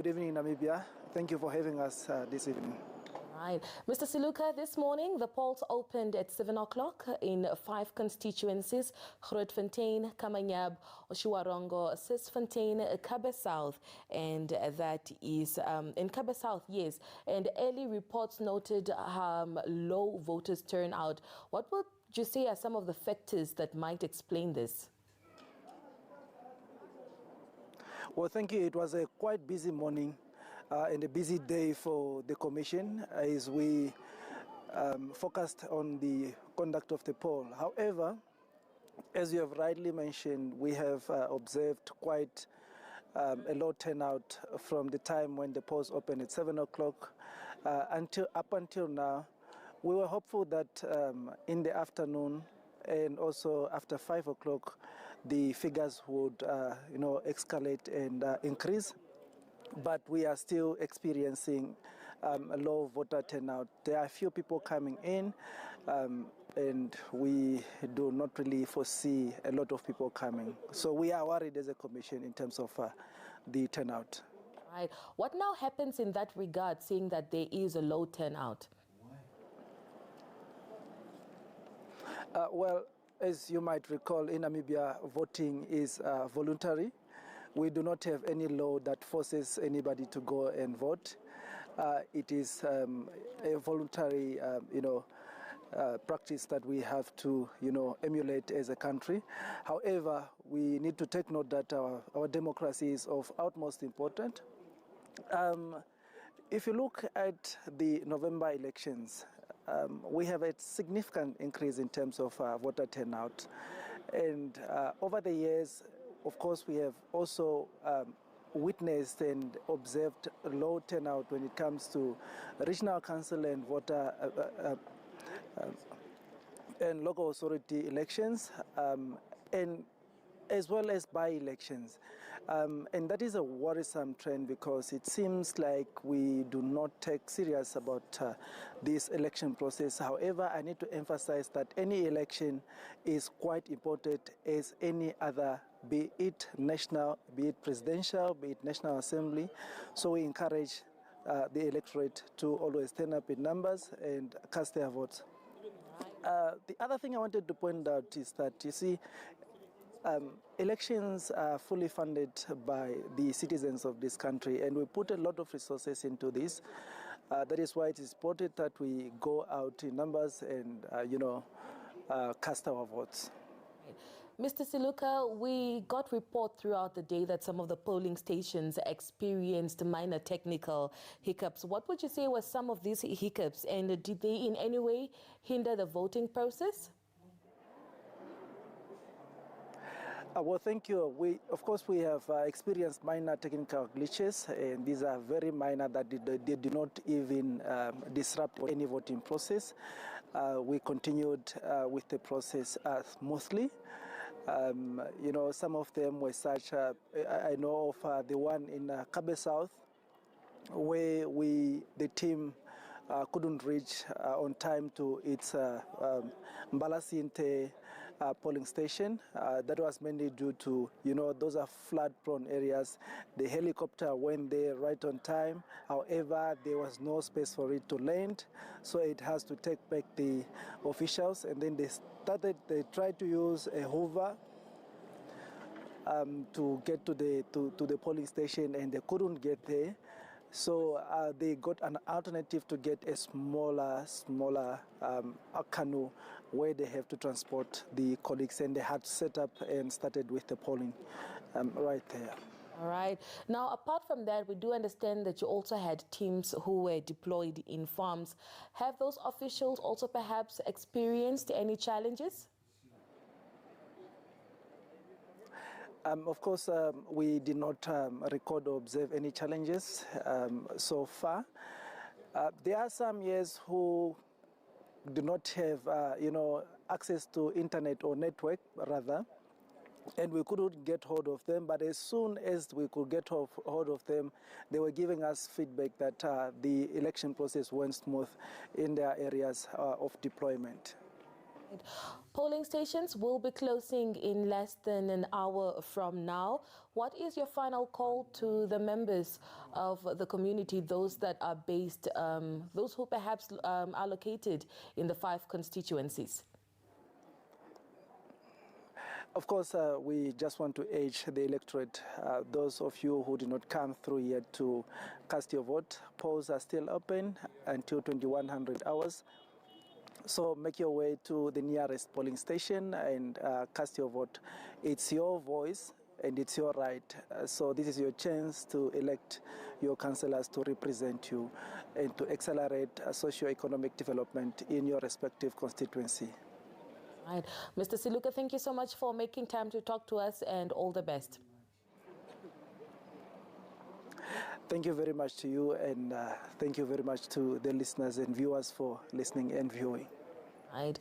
Good evening, Namibia. Thank you for having us this evening. Right. Mr. Siluka, this morning the polls opened at 7 o'clock in 5 constituencies: Grootfontein, Kamanjab, Otjiwarongo, Sesfontein, Kabbe South, and that is in Kabbe South, yes. And early reports noted low voters turnout. What would you say are some of the factors that might explain this? Well, thank you. It was a quite busy morning and a busy day for the Commission as we focused on the conduct of the poll. However, as you have rightly mentioned, we have observed quite a low turnout from the time when the polls opened at 7 o'clock up until now. We were hopeful that in the afternoon and also after 5 o'clock, the figures would, escalate and increase. But we are still experiencing a low voter turnout. There are a few people coming in, and we do not really foresee a lot of people coming. So we are worried as a commission in terms of the turnout. Right. What now happens in that regard, seeing that there is a low turnout? Well, as you might recall, in Namibia, voting is voluntary. We do not have any law that forces anybody to go and vote. It is a voluntary, practice that we have to, emulate as a country. However, we need to take note that our democracy is of utmost importance. If you look at the November elections, we have a significant increase in terms of voter turnout. And over the years, of course, we have also witnessed and observed low turnout when it comes to regional council and voter and local authority elections, and as well as by-elections. And that is a worrisome trend because it seems like we do not take serious about this election process. However, I need to emphasize that any election is quite important as any other, be it national, be it presidential, be it National Assembly. So we encourage the electorate to always turn up in numbers and cast their votes. The other thing I wanted to point out is that, you see, elections are fully funded by the citizens of this country, and we put a lot of resources into this. That is why it is important that we go out in numbers and, cast our votes. Mr. Siluka, we got report throughout the day that some of the polling stations experienced minor technical hiccups. What would you say were some of these hiccups, and did they in any way hinder the voting process? Well, thank you. Of course, we have experienced minor technical glitches, and these are very minor that they did not even disrupt any voting process. We continued with the process smoothly. Some of them were such. I know of the one in Kabbe South, where the team couldn't reach on time to its Mbalasinte polling station. That was mainly due to, those are flood-prone areas. The helicopter went there right on time. However, there was no space for it to land, so it has to take back the officials. And then they tried to use a hoover to get to the polling station, and they couldn't get there. So they got an alternative to get a smaller canoe where they have to transport the colleagues, and they had to set up and started with the polling right there. All right. Now, apart from that, we do understand that you also had teams who were deployed in farms. Have those officials also perhaps experienced any challenges? Of course, we did not record or observe any challenges so far. There are some years who do not have, access to internet or network, rather, and we couldn't get hold of them. But as soon as we could get hold of them, they were giving us feedback that the election process went smooth in their areas of deployment. Polling stations will be closing in less than an hour from now. What is your final call to the members of the community, those that are based, those who perhaps are located in the 5 constituencies? Of course, we just want to urge the electorate, those of you who did not come through yet to cast your vote. Polls are still open until 2100 hours. So make your way to the nearest polling station and cast your vote. It's your voice and it's your right. So this is your chance to elect your councillors to represent you and to accelerate socio-economic development in your respective constituency. Right. Mr. Siluka, thank you so much for making time to talk to us, and all the best. Thank you very much to you, and thank you very much to the listeners and viewers for listening and viewing. Right.